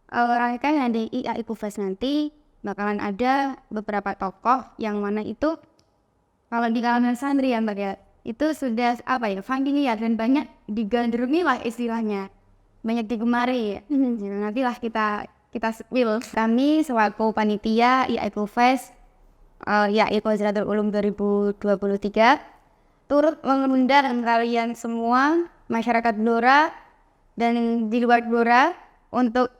rangkaian dari IAIF Fest nanti bakalan ada beberapa tokoh yang mana itu kalau di kalangan santri ya Mbak ya, itu sudah familiar dan banyak digandrungi lah istilahnya, banyak digemari. Ya, nantilah kita spill. Kami selaku panitia IAIF Fest IAI Kozratul Ulum 2023 turut mengundang kalian semua masyarakat Blora dan di luar Blora untuk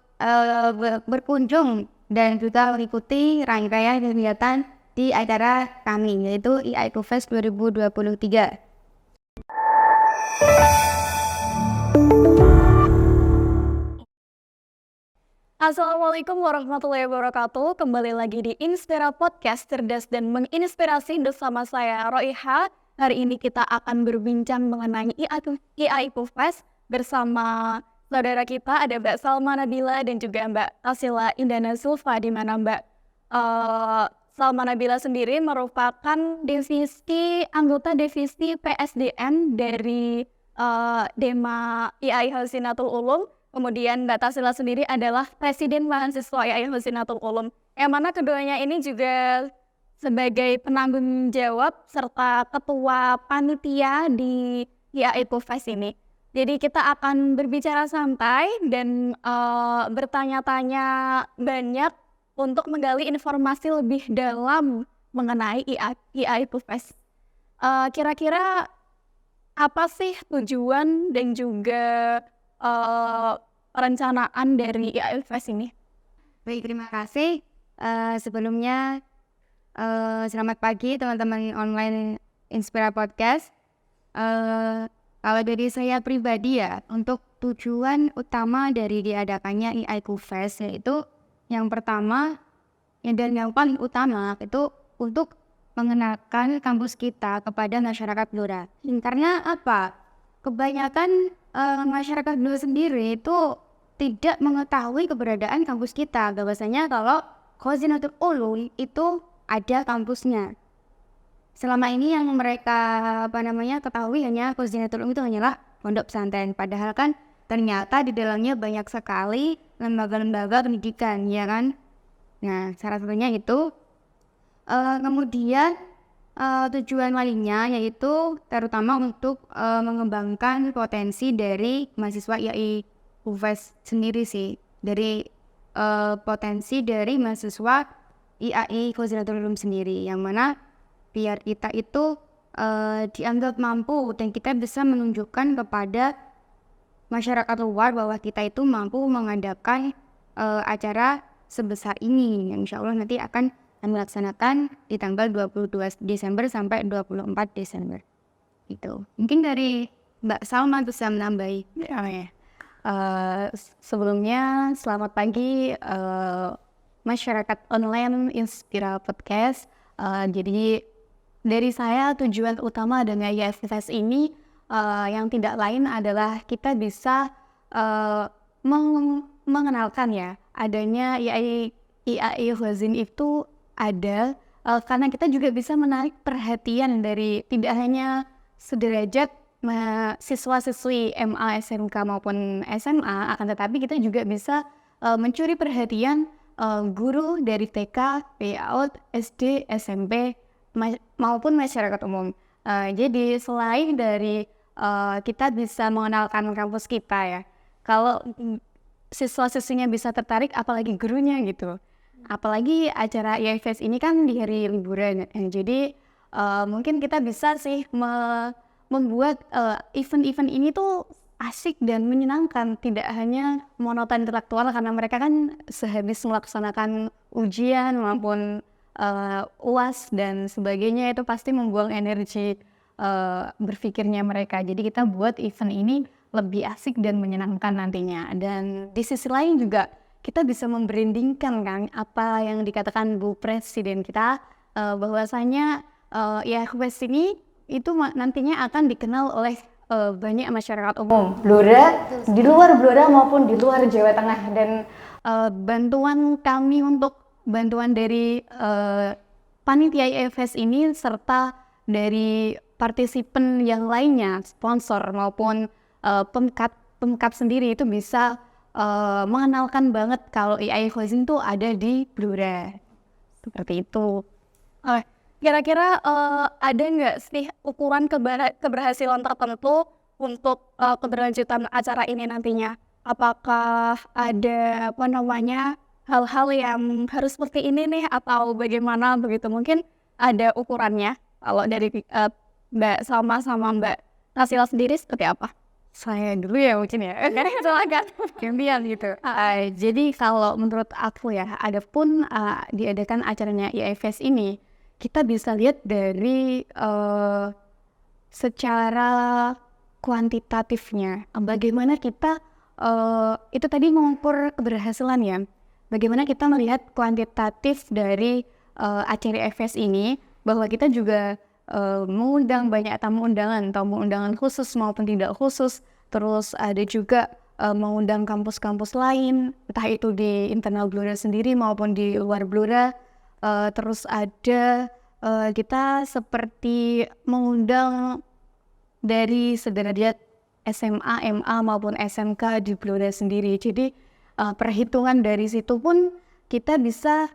berkunjung dan juga mengikuti rangkaian kegiatan di acara kami yaitu IAIF Fest 2023. Assalamualaikum warahmatullahi wabarakatuh. Kembali lagi di Inspira Podcast, cerdas dan menginspirasi bersama saya Roiha. Hari ini kita akan berbincang mengenai IAIF Fest bersama saudara kita ada Mbak Salma Nabila dan juga Mbak Tasila Indana Zulfa, di mana Mbak Salma Nabila sendiri merupakan anggota divisi PSDM dari Dema IAI Hasinatul Ulum. Kemudian Mbak Tasila sendiri adalah Presiden Mahasiswa IAI Hasinatul Ulum, yang mana keduanya ini juga sebagai penanggung jawab serta ketua panitia di IAIF Fest ini. Jadi kita akan berbicara santai dan bertanya-tanya banyak untuk menggali informasi lebih dalam mengenai IAIF Fest. Kira-kira apa sih tujuan dan juga perencanaan dari IAIF Fest ini? Baik, terima kasih. Sebelumnya selamat pagi teman-teman online Inspira Podcast. Kalau dari saya pribadi ya, untuk tujuan utama dari diadakannya IAIF Fest yaitu yang pertama dan yang paling utama itu untuk mengenalkan kampus kita kepada masyarakat Blora. Karena apa? Kebanyakan masyarakat Blora sendiri itu tidak mengetahui keberadaan kampus kita. Bahwasanya kalau Khazinatul Ulum itu ada kampusnya. Selama ini yang mereka ketahui hanya Khazinatul Ulum itu hanyalah pondok pesantren. Padahal kan ternyata di dalamnya banyak sekali lembaga-lembaga pendidikan, ya kan? Nah, salah satunya itu. Kemudian tujuan lainnya yaitu terutama untuk mengembangkan potensi dari mahasiswa IAI Fest sendiri sih, dari potensi dari mahasiswa IAI Khazinatul Ulum sendiri, yang mana biar kita itu dianggap mampu dan kita bisa menunjukkan kepada masyarakat luar bahwa kita itu mampu mengadakan acara sebesar ini yang insya Allah nanti akan kami laksanakan di tanggal 22 Desember sampai 24 Desember. Itu. Mungkin dari Mbak Salma bisa menambahi. Sebelumnya selamat pagi masyarakat online Inspira Podcast. Jadi dari saya tujuan utama dengan IAIF Fest ini yang tidak lain adalah kita bisa mengenalkan ya adanya IAI Hazin itu ada karena kita juga bisa menarik perhatian dari tidak hanya sederajat siswa-siswi MA, SMK maupun SMA, akan tetapi kita juga bisa mencuri perhatian guru dari TK, PAUD, SD, SMP maupun masyarakat umum. Jadi selain dari kita bisa mengenalkan kampus kita ya, kalau siswa-siswinya bisa tertarik, apalagi gurunya gitu. Apalagi acara IAIF Fest ini kan di hari liburan, jadi mungkin kita bisa sih membuat event-event ini tuh asik dan menyenangkan, tidak hanya monoton intelektual karena mereka kan sehabis melaksanakan ujian maupun UAS dan sebagainya itu pasti membuang energi berpikirnya mereka. Jadi kita buat event ini lebih asik dan menyenangkan nantinya. Dan di sisi lain juga kita bisa membrandingkan kan apa yang dikatakan Bu Presiden kita bahwasanya IAIF Fest ini itu nantinya akan dikenal oleh banyak masyarakat umum Blora, di luar Blora maupun di luar Jawa Tengah. Dan bantuan dari panitia IAIF Fest ini serta dari partisipan yang lainnya, sponsor maupun pemkap sendiri itu bisa mengenalkan banget kalau AI Cuisine tuh ada di Blora. Seperti itu. Kira-kira ada nggak sih ukuran keberhasilan tertentu untuk keberlanjutan acara ini nantinya? Apakah ada hal-hal yang harus seperti ini nih atau bagaimana begitu? Mungkin ada ukurannya. Kalau dari Mbak Salma sama Mbak Nasila sendiri seperti apa? Saya dulu ya mungkin ya. Silakan. Gantian gitu. Jadi kalau menurut aku ya, adapun diadakan acaranya AI Fest ini, kita bisa lihat dari secara kuantitatifnya, bagaimana kita itu tadi mengukur keberhasilan ya. Bagaimana kita melihat kuantitatif dari acara AI Fest ini, bahwa kita juga mengundang banyak tamu undangan khusus maupun tidak khusus. Terus ada juga mengundang kampus-kampus lain, entah itu di internal Blora sendiri maupun di luar Blora. Terus ada kita seperti mengundang dari sederajat SMA, MA maupun SMK di Blora sendiri. Jadi perhitungan dari situ pun kita bisa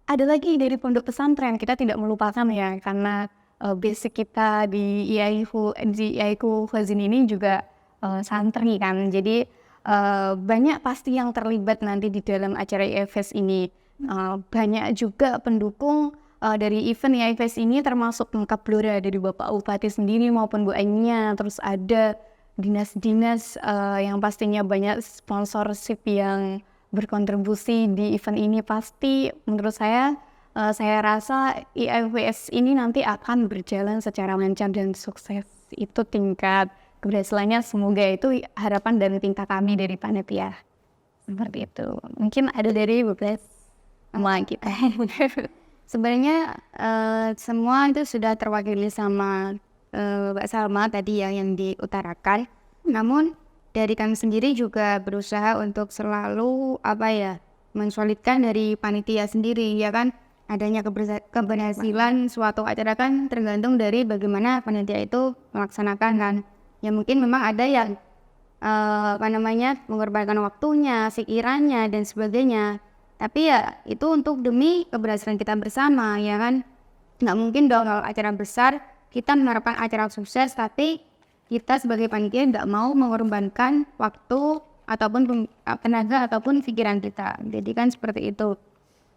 ada lagi dari pondok pesantren, kita tidak melupakan ya, karena basic kita di IAIku Cuisine ini juga santri kan. Jadi banyak pasti yang terlibat nanti di dalam acara AI Fest ini. Banyak juga pendukung dari event AI Fest ini, termasuk lengkap Blora, dari Bapak Bupati sendiri maupun Bu Ainya. Terus ada dinas-dinas yang pastinya banyak sponsorship yang berkontribusi di event ini. Pasti menurut saya rasa IAIFS ini nanti akan berjalan secara lancar dan sukses. Itu tingkat keberhasilannya, semoga itu harapan dan tingkat kami dari panitia. Seperti itu. Mungkin ada dari beberapa sama kita. Sebenarnya semua itu sudah terwakili sama Mbak Salma tadi ya yang diutarakan. Namun dari kami sendiri juga berusaha untuk selalu mensolidkan dari panitia sendiri ya kan. Adanya keberhasilan suatu acara kan tergantung dari bagaimana panitia itu melaksanakan kan. Ya mungkin memang ada yang mengorbankan waktunya, pikirannya dan sebagainya. Tapi ya itu untuk demi keberhasilan kita bersama ya kan. Nggak mungkin dong kalau acara besar kita mengharapkan acara sukses tapi kita sebagai panitia nggak mau mengorbankan waktu ataupun tenaga ataupun pikiran kita. Jadi kan seperti itu.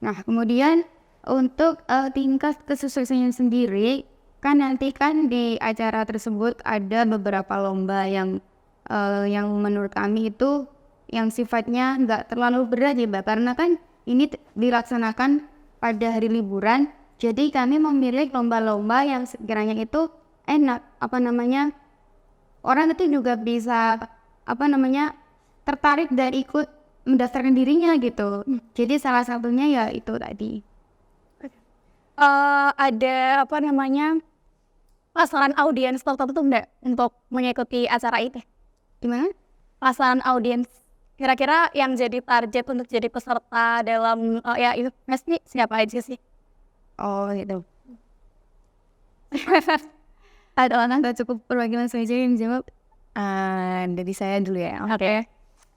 Nah kemudian untuk tingkat kesuksesannya sendiri kan nanti kan di acara tersebut ada beberapa lomba yang menurut kami itu yang sifatnya nggak terlalu berat ya Mbak, karena kan ini dilaksanakan pada hari liburan. Jadi kami memilih lomba-lomba yang sekiranya itu enak, orang itu juga bisa tertarik dan ikut mendaftarkan dirinya gitu. Jadi salah satunya ya itu tadi. Ada pasaran audiens tertentu enggak untuk mengikuti acara ini? Gimana? Pasaran audiens kira-kira yang jadi target untuk jadi peserta dalam itu pasti siapa aja sih? Oh gitu. Ada orang nggak cukup perwakilan saja yang jawab. Dari saya dulu ya. Oke.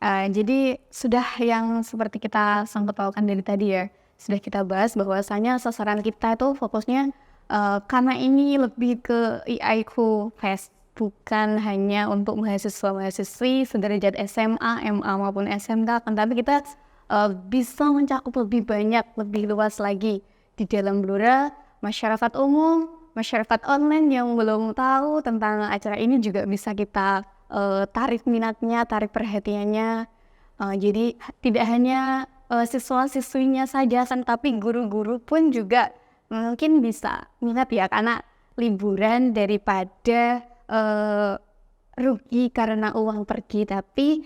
Jadi sudah yang seperti kita sangkut pautkan dari tadi ya, sudah kita bahas bahwasanya sasaran kita itu fokusnya karena ini lebih ke IAIku Fest, bukan hanya untuk mahasiswa-mahasiswi sederajat SMA, MA maupun SMK, tapi kita bisa mencakup lebih banyak, lebih luas lagi di dalam Blora. Masyarakat umum, masyarakat online yang belum tahu tentang acara ini juga bisa kita tarik minatnya, tarik perhatiannya. Jadi tidak hanya siswa-siswinya saja, tapi guru-guru pun juga mungkin bisa minat ya, karena liburan daripada rugi karena uang pergi, tapi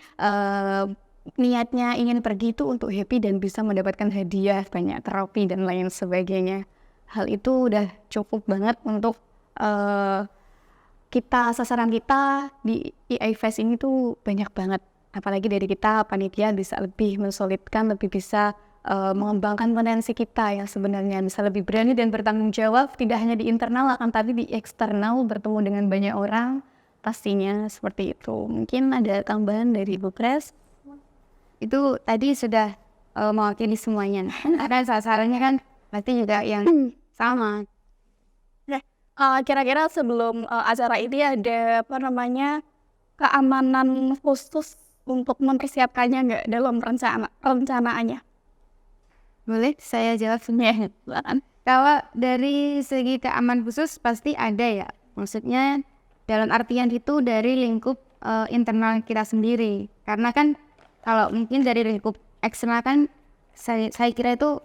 niatnya ingin pergi itu untuk happy dan bisa mendapatkan hadiah, banyak trofi dan lain sebagainya. Hal itu udah cukup banget untuk sasaran kita di AI Fest ini tuh banyak banget. Apalagi dari kita panitia bisa lebih mensolidkan, lebih bisa mengembangkan potensi kita yang sebenarnya bisa lebih berani dan bertanggung jawab, tidak hanya di internal akan tapi di eksternal, bertemu dengan banyak orang, pastinya seperti itu. Mungkin ada tambahan dari Bu Kres? itu tadi sudah mewakili semuanya. Karena sasarannya kan pasti juga yang sama. Kira-kira sebelum acara ini ada keamanan khusus untuk mempersiapkannya nggak dalam rencanaannya? Boleh saya jawab sebenarnya? Kalau dari segi keamanan khusus pasti ada ya. Maksudnya dalam artian itu dari lingkup internal kita sendiri. Karena kan kalau mungkin dari lingkup eksternal kan saya kira itu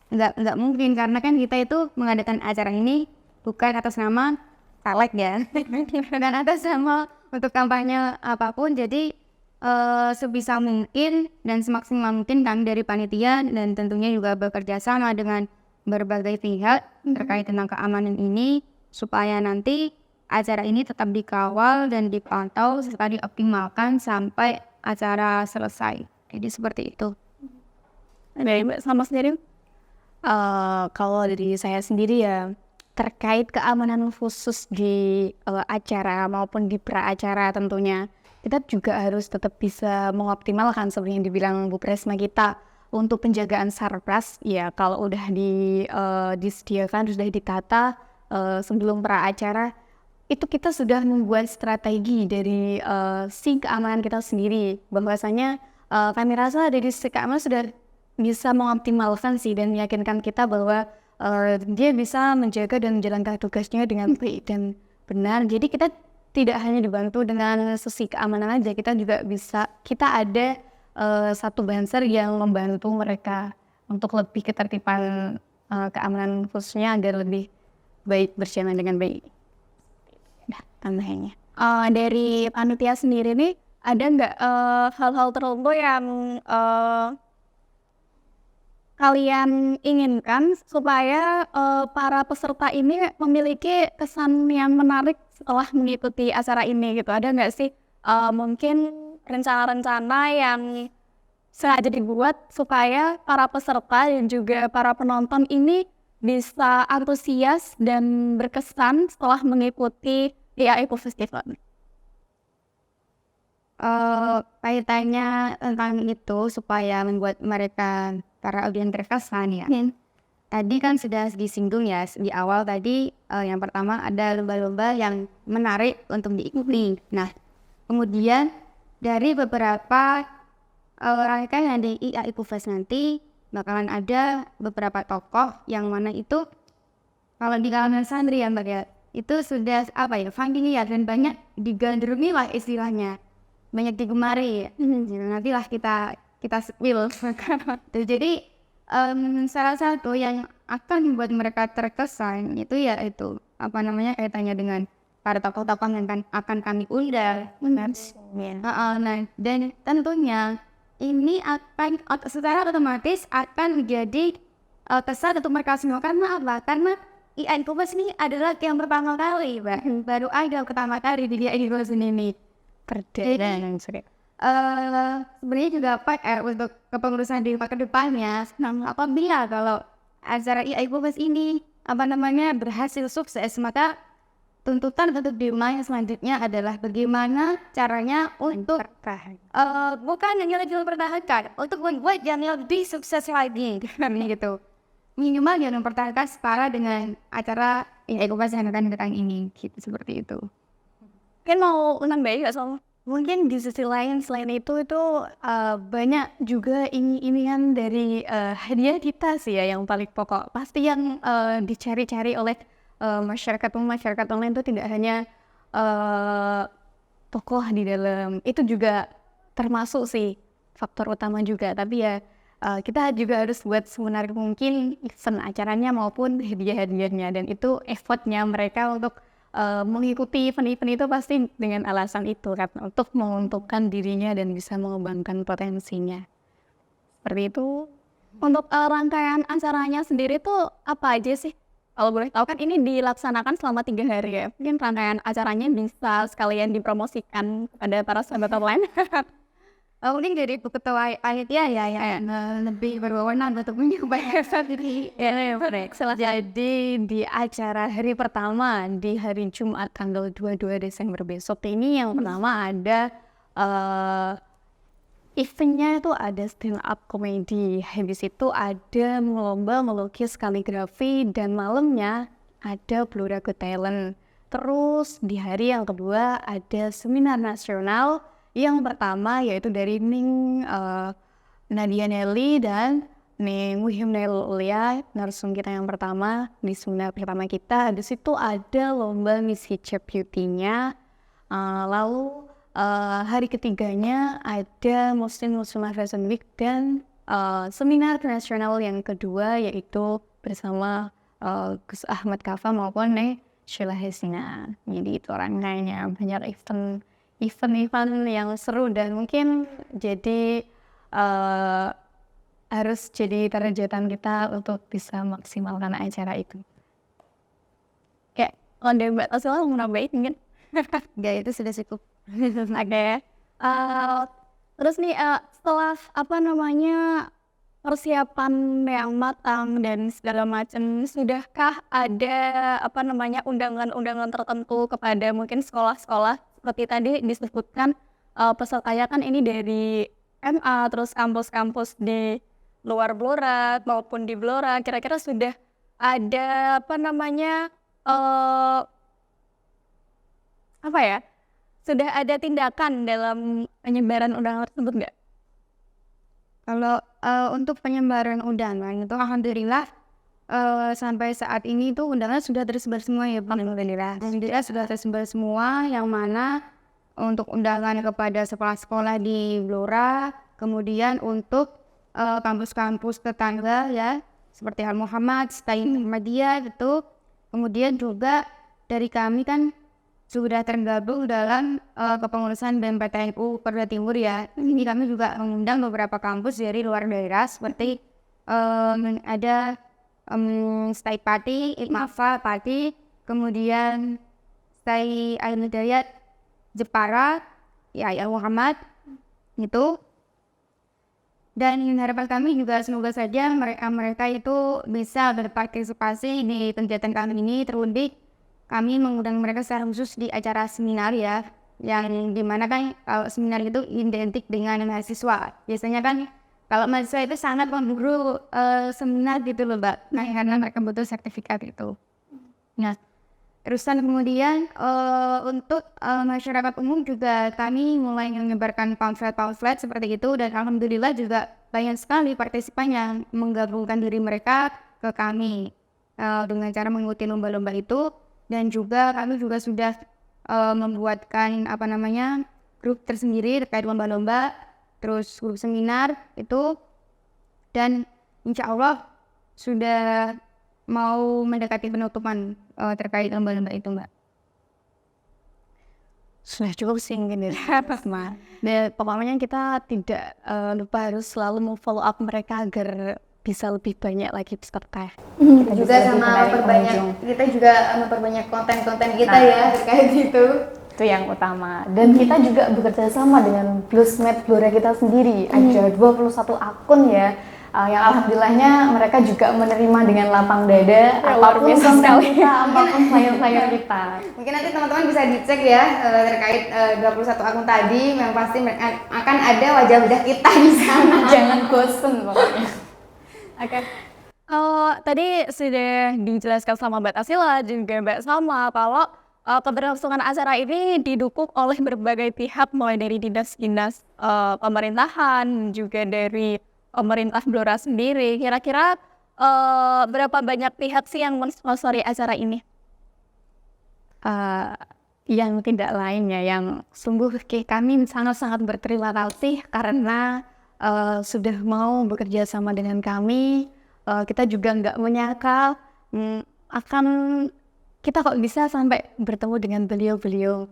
nggak mungkin, karena kan kita itu mengadakan acara ini bukan atas nama caleg ya, dan atas nama untuk kampanye apapun. Jadi sebisa mungkin dan semaksimal mungkin kami dari panitia dan tentunya juga bekerja sama dengan berbagai pihak terkait tentang keamanan ini supaya nanti acara ini tetap dikawal dan dipantau serta dioptimalkan sampai acara selesai. Jadi seperti itu. Dari Mbak sama sendiri? Kalau dari saya sendiri ya, terkait keamanan khusus di acara maupun di pra-acara tentunya kita juga harus tetap bisa mengoptimalkan seperti yang dibilang Bu Presma kita untuk penjagaan sarpras ya. Kalau udah disediakan, sudah ditata sebelum pra-acara, itu kita sudah membuat strategi dari si keamanan kita sendiri, bahwasanya kami rasa dari si keamanan sudah bisa mengoptimalkan sih dan meyakinkan kita bahwa dia bisa menjaga dan menjalankan tugasnya dengan baik dan benar. Jadi kita tidak hanya dibantu dengan sisi keamanan aja, kita juga kita ada satu banser yang membantu mereka untuk lebih ketertiban keamanan khususnya agar lebih baik, berjalan dengan baik. Nah, tambahannya. Dari panitia sendiri nih, ada nggak hal-hal tertentu yang kalian inginkan supaya para peserta ini memiliki kesan yang menarik setelah mengikuti acara ini gitu? Ada nggak sih mungkin rencana-rencana yang sengaja dibuat supaya para peserta dan juga para penonton ini bisa antusias dan berkesan setelah mengikuti IAI Eco Festival? Kaitannya tentang itu supaya membuat mereka para audiens terkesan ya. Tadi kan sudah disinggung ya di awal tadi, yang pertama ada lomba-lomba yang menarik untuk diikuti. Nah, kemudian dari beberapa rangkaian di IAI Eco Fest nanti bakalan ada beberapa tokoh yang mana itu kalau di kalangan santri ya Mbak ya, itu sudah familiar dan banyak digandrungi lah istilahnya, banyak digemari. Nantilah kita spill. Jadi salah satu yang akan membuat mereka terkesan itu kaitannya dengan para tokoh-tokoh yang akan kami undang. Nah, dan tentunya ini akan secara otomatis akan menjadi kesan untuk mereka semua. Karena apa? Karena IAI Eco Fest ini adalah yang pertama kali, Mbak. Baru ada pertama kali di IAI Eco Fest ini. Perdana Sebenarnya juga untuk kepengurusan di masa depannya, apabila kalau acara IAI Eco Fest ini berhasil sukses, maka tuntutan untuk Dima yang selanjutnya adalah bagaimana caranya untuk bukan hanya lagi mempertahankan, untuk membuat yang lebih sukses lagi gitu. Minimal yang mempertahankan setara dengan acara IAI Eco Fest yang akan datang ini, gitu, seperti itu. Mungkin mau nambahin nggak soal? Mungkin di sisi lain selain itu banyak juga iming-imingan dari hadiah kita sih ya yang paling pokok. Pasti yang dicari-cari oleh masyarakat online itu tidak hanya tokoh di dalam, itu juga termasuk sih faktor utama juga. Tapi ya kita juga harus buat semenarik mungkin event acaranya maupun hadiah-hadiahnya, dan itu effortnya mereka untuk mengikuti event-event itu pasti dengan alasan itu kan, untuk menguntungkan dirinya dan bisa mengembangkan potensinya. Seperti itu. Untuk rangkaian acaranya sendiri tuh apa aja sih? Kalau boleh tahu kan ini dilaksanakan selama 3 hari ya. Mungkin rangkaian acaranya bisa sekalian dipromosikan kepada para sahabat online. Mungkin dari ketua panitia ya lebih berwenang untuk menyampaikan diri. Jadi di acara hari pertama di hari Jumat tanggal 22 Desember besok ini yang pertama ada eventnya itu ada stand up comedy, habis itu ada lomba melukis kaligrafi, dan malamnya ada Blora Got Talent. Terus di hari yang kedua ada seminar nasional. Yang pertama yaitu dari Ning Nadia Nelly dan Ning Wihim Ulia, narsum kita yang pertama di seminar pertama kita. Di situ ada lomba Miss Hijab Beauty-nya. Lalu hari ketiganya ada Muslimah Fashion Week dan seminar nasional yang kedua yaitu bersama Gus Ahmad Kafa maupun Sheila Hesina. Jadi itu rangkaiannya banyak event yang seru dan mungkin jadi harus jadi targetan kita untuk bisa maksimalkan acara itu. Kayak Onda Mbak Tasila mau nambahin mungkin? Enggak, itu sudah cukup. Oke. Terus nih setelah persiapan yang matang dan segala macam, sudahkah ada undangan-undangan tertentu kepada mungkin sekolah-sekolah seperti tadi disebutkan pesertanya kan ini dari MA, terus kampus-kampus di luar Blora maupun di Blora, kira-kira sudah ada sudah ada tindakan dalam penyebaran undangan tersebut nggak? Kalau untuk penyebaran undangan itu alhamdulillah sampai saat ini tuh undangan sudah tersebar semua ya Bang. Alhamdulillah sudah tersebar semua, yang mana untuk undangan kepada sekolah-sekolah di Blora, kemudian untuk kampus-kampus tetangga ya seperti Al Muhammad, Stain Muhammadiyah gitu. Kemudian juga dari kami kan sudah tergabung dalam kepengurusan BMPTNU Perda Timur ya. Ini kami juga mengundang beberapa kampus dari luar daerah seperti ada Stai Pati, Ilmafa Pati, kemudian Stai Al Hidayat Jepara, ya Al Muhammad gitu. Dan harapan kami juga semoga saja mereka itu bisa berpartisipasi di kegiatan kami ini, terlebih kami mengundang mereka secara khusus di acara seminar ya, yang dimana kan kalau seminar itu identik dengan mahasiswa. Biasanya kan kalau mahasiswa itu sangat memburu seminar gitu loh Mbak, karena mereka butuh sertifikat itu. Nah, terusan kemudian untuk masyarakat umum juga kami mulai menyebarkan pamflet-pamflet seperti itu, dan alhamdulillah juga banyak sekali partisipan yang menggabungkan diri mereka ke kami dengan cara mengikuti lomba-lomba itu. Dan juga kami juga sudah membuatkan grup tersendiri terkait lomba-lomba, terus grup seminar itu, dan insya Allah sudah mau mendekati penutupan terkait lomba-lomba itu Mbak. Sudah cukup sih mungkin dari Mas. Dan pokoknya kita tidak lupa harus selalu memfollow up mereka agar bisa lebih banyak lagi peserta. Kita juga kita juga memperbanyak konten-konten kita ya terkait itu. Itu yang utama. Dan kita juga bekerja sama dengan Bluesmate Blora kita sendiri. Ada 21 akun ya. Yang alhamdulillahnya mereka juga menerima dengan lapang dada apapun konten kita, apapun flyer-flyer kita. Mungkin nanti teman-teman bisa dicek ya terkait 21 akun tadi, yang pasti akan ada wajah-wajah kita di sana. Jangan bosen pokoknya. Oke. Tadi sudah dijelaskan sama Mbak Tasila dan juga Mbak Salma kalau keberlangsungan acara ini didukung oleh berbagai pihak, mulai dari dinas-dinas pemerintahan, juga dari pemerintah Blora sendiri. Kira-kira berapa banyak pihak sih yang mensponsori acara ini? Yang tidak lain ya, yang sungguh kami sangat-sangat berterima kasih karena sudah mau bekerja sama dengan kami. Kita juga nggak menyangka akan kita kok bisa sampai bertemu dengan beliau-beliau.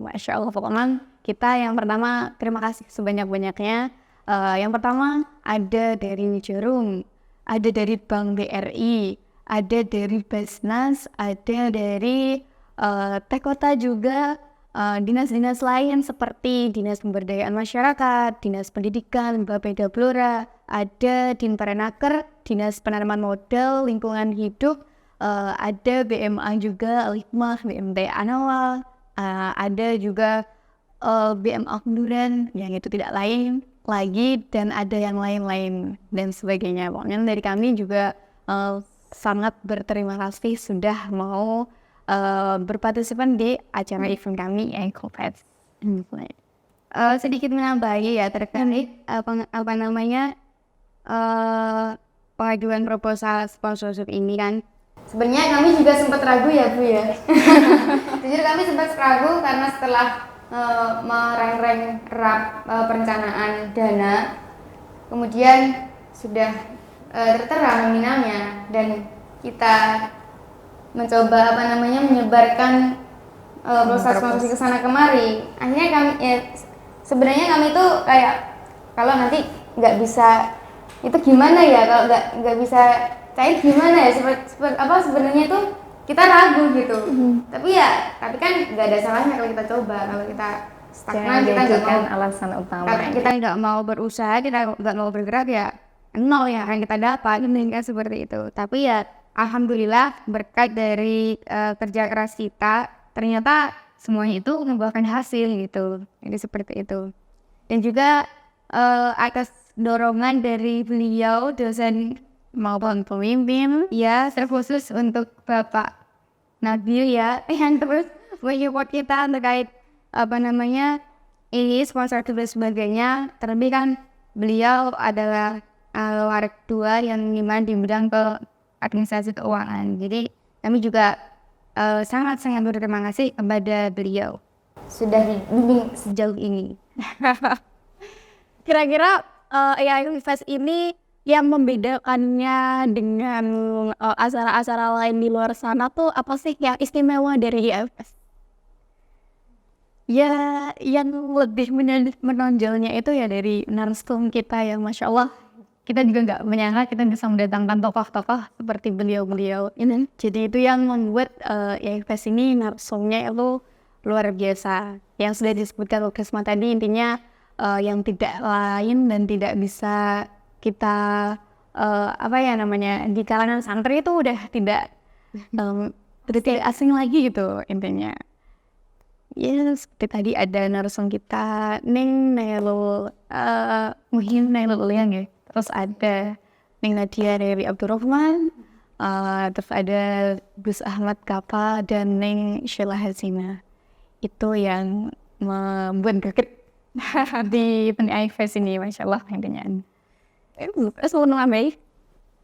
Masya Allah, pokoknya kita yang pertama terima kasih sebanyak-banyaknya. Yang pertama ada dari Jarum, ada dari Bank BRI, ada dari Basnas, ada dari Tekota juga, dinas-dinas lain seperti Dinas Pemberdayaan Masyarakat, Dinas Pendidikan, Bapeda Blora, ada Dinparenaker, Dinas Penanaman Modal, Lingkungan Hidup, ada BMA juga, Al-Hikmah, BMT Anawal, ada juga BMA Kenduran, yang itu tidak lain lagi dan ada yang lain-lain dan sebagainya. Pokoknya dari kami juga sangat berterima kasih sudah mau berpartisipasi di acara event kami Ecofest. Sedikit menambahi ya terkait apa namanya pengajuan proposal sponsorship ini kan. Sebenarnya kami juga sempat ragu ya Bu ya. Jujur kami sempat ragu karena setelah mereng-reng perencanaan dana, kemudian sudah tertera nominalnya dan kita mencoba menyebarkan proses sponsorship ke sana kemari. Akhirnya kami sebenarnya kami tuh kayak kalau nanti nggak bisa itu gimana ya, kalau nggak bisa cair gimana ya, sebenarnya itu kita ragu gitu. Tapi kan nggak ada salahnya kalau kita coba. Kalau kita stagnan, kita nggak mau alasan utama. kita nggak mau berusaha, kita nggak mau bergerak ya nol ya yang kita dapat, kan seperti itu. Tapi ya alhamdulillah berkat dari kerja keras kita ternyata semuanya itu membuahkan hasil gitu. Jadi seperti itu. Dan juga atas dorongan dari beliau dosen Maupun pemimpin ya, terkhusus untuk Bapak Nabil ya yang terus menyupport kita terkait ini sponsor dan sebagainya. Terlebih kan beliau adalah warak 2 yang dimana di bidang ke administrasi keuangan. Jadi kami juga sangat-sangat berterima kasih kepada beliau sudah dibimbing sejauh ini. Kira-kira Ecofest ini yang membedakannya dengan acara-acara lain di luar sana tuh apa sih yang istimewa dari Ecofest? Ya, yang lebih menonjolnya itu ya dari narsum kita yang Masya Allah. Kita juga nggak menyangka kita bisa mendatangkan tokoh-tokoh seperti beliau-beliau ini. Jadi itu yang membuat Ecofest ini narsumnya itu luar biasa. Yang sudah disebutkan Krisma tadi, intinya yang tidak lain dan tidak bisa kita di kalangan santri itu udah tidak asing lagi gitu intinya. Ya seperti tadi ada narsum kita Ning Nailul Muhim Nailul Uliang ya. Terus ada Ning Nadia dari Abdurrahman, terus ada Gus Ahmad Kapa dan Ning Sheila Hasina. Itu yang membuat greget di Ecofest ini, Masya Allah intinya. Mau nambahin?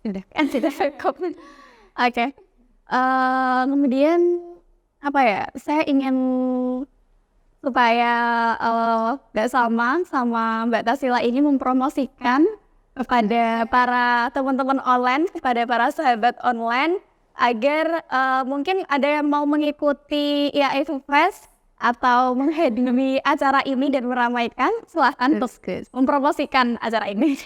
Udah kan sudah cukup. Oke. Kemudian saya ingin supaya Mbak Salma sama Mbak Tasila ini mempromosikan kepada para teman-teman online, kepada para sahabat online agar mungkin ada yang mau mengikuti Ecofest atau menghadiri acara ini dan meramaikan. Silahkan untuk mempromosikan acara ini.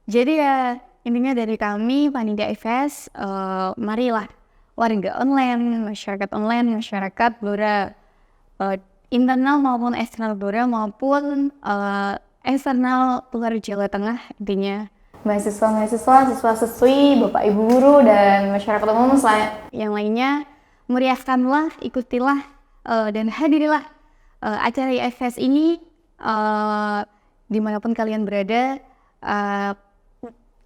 Jadi ya intinya dari kami panitia Ecofest, marilah warga online, masyarakat Blora, internal maupun eksternal Blora maupun eksternal luar Jawa Tengah, intinya mahasiswa, siswa-siswi, bapak ibu guru dan masyarakat umum yang lainnya, meriahkanlah, ikutilah dan hadirilah acara Ecofest ini dimanapun kalian berada.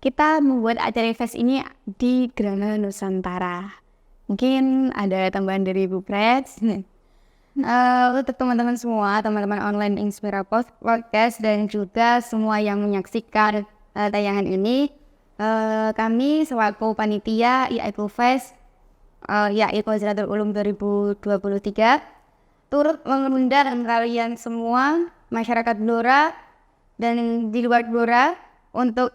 Kita membuat acara Ecofest ini di Grana Nusantara. Mungkin ada tambahan dari Bu Preds. Untuk teman-teman semua, teman-teman online Inspira Podcast dan juga semua yang menyaksikan tayangan ini, kami selaku panitia Ecofest Ecofest Ulum 2023 turut mengundang kalian semua masyarakat Blora dan di luar Blora untuk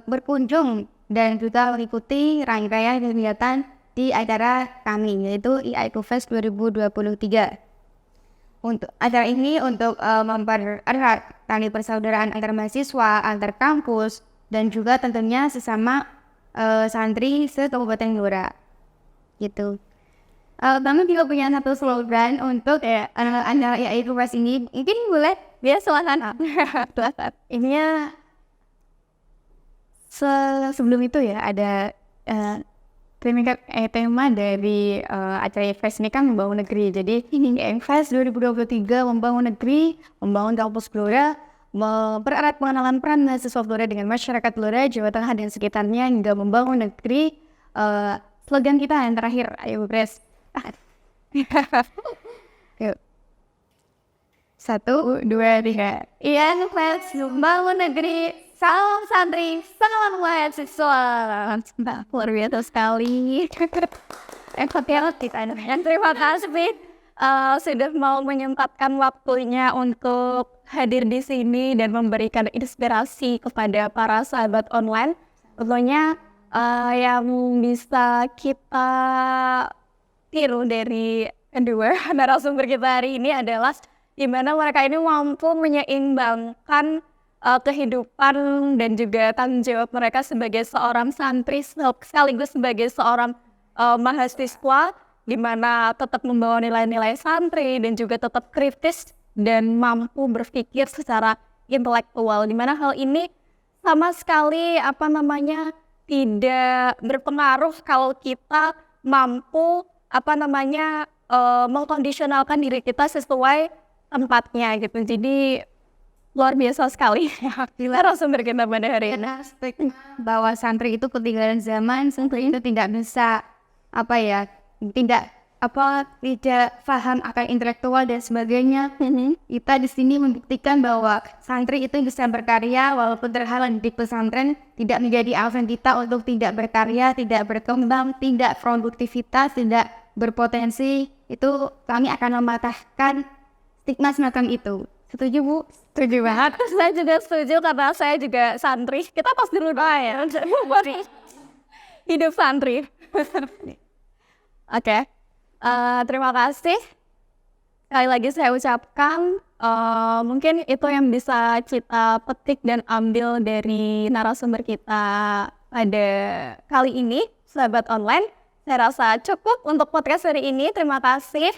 berkunjung dan juga mengikuti rangkaian kegiatan di acara kami yaitu Ecofest 2023. Untuk acara ini untuk mempererat tali persaudaraan antar mahasiswa, antar kampus dan juga tentunya sesama santri se-Kabupaten Blora. Gitu. Kami juga punya satu slogan untuk acara Ecofest ini. Mungkin boleh? Dia silakan. Ininya sebelum itu ya ada tema dari acara IFES ini kan membangun negeri. Jadi IFES 2023 membangun negeri, membangun kampus Blora, mempererat pengenalan peran mahasiswa Blora dengan masyarakat Blora, Jawa Tengah dan sekitarnya hingga membangun negeri. Slogan kita yang terakhir, ayo Bres. Yuk. 1, 2, 3. IFES membangun negeri. Salam santri, salam mahasiswa. Luar biasa sekali. Dan terima kasih sudah mau menyempatkan waktunya untuk hadir di sini dan memberikan inspirasi kepada para sahabat online. Tentunya yang bisa kita tiru dari kedua narasumber kita hari ini adalah di mana mereka ini mampu menyeimbangkan kehidupan dan juga tanggung jawab mereka sebagai seorang santri sekaligus sebagai seorang mahasiswa, di mana tetap membawa nilai-nilai santri dan juga tetap kritis dan mampu berpikir secara intelektual, di mana hal ini sama sekali tidak berpengaruh kalau kita mampu mengkondisionalkan diri kita sesuai tempatnya gitu. Jadi luar biasa sekali narasumber kita pada hari ini. Stigma bahwa santri itu ketinggalan zaman, santri itu tidak bisa tidak paham akan intelektual dan sebagainya. Kita di sini membuktikan bahwa santri itu bisa berkarya walaupun terhalang di pesantren, tidak menjadi alasan kita untuk tidak berkarya, tidak berkembang, tidak produktivitas, tidak berpotensi. Itu kami akan mematahkan stigma semacam itu. Setuju Bu? Setuju banget. Saya juga setuju karena saya juga santri. Kita pas dulu doa ya. Hidup santri. Oke. Terima kasih. Sekali lagi saya ucapkan mungkin itu yang bisa kita petik dan ambil dari narasumber kita pada kali ini, sahabat online. Saya rasa cukup untuk podcast hari ini. Terima kasih.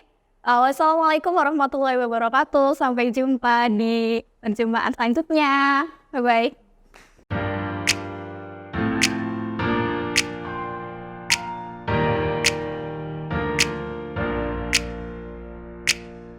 Wassalamualaikum warahmatullahi wabarakatuh. Sampai jumpa di perjumpaan selanjutnya. Bye-bye.